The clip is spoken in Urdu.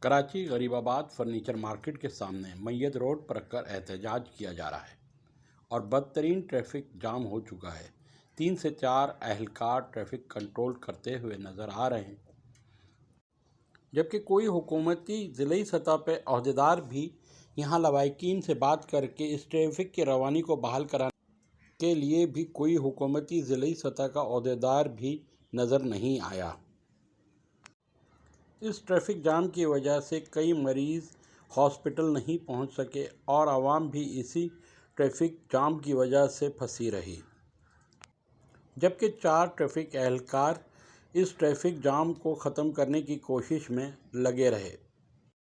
کراچی غریب آباد فرنیچر مارکیٹ کے سامنے میت روڈ پر رکھ کر احتجاج کیا جا رہا ہے اور بدترین ٹریفک جام ہو چکا ہے۔ 3 سے 4 اہلکار ٹریفک کنٹرول کرتے ہوئے نظر آ رہے ہیں، جبکہ کوئی حکومتی ضلعی سطح پہ عہدیدار بھی یہاں لواحقین سے بات کر کے اس ٹریفک کی روانی کو بحال کرانے کے لیے بھی کوئی حکومتی ضلعی سطح کا عہدیدار بھی نظر نہیں آیا۔ اس ٹریفک جام کی وجہ سے کئی مریض ہاسپٹل نہیں پہنچ سکے اور عوام بھی اسی ٹریفک جام کی وجہ سے پھنسی رہی، جبکہ 4 ٹریفک اہلکار اس ٹریفک جام کو ختم کرنے کی کوشش میں لگے رہے۔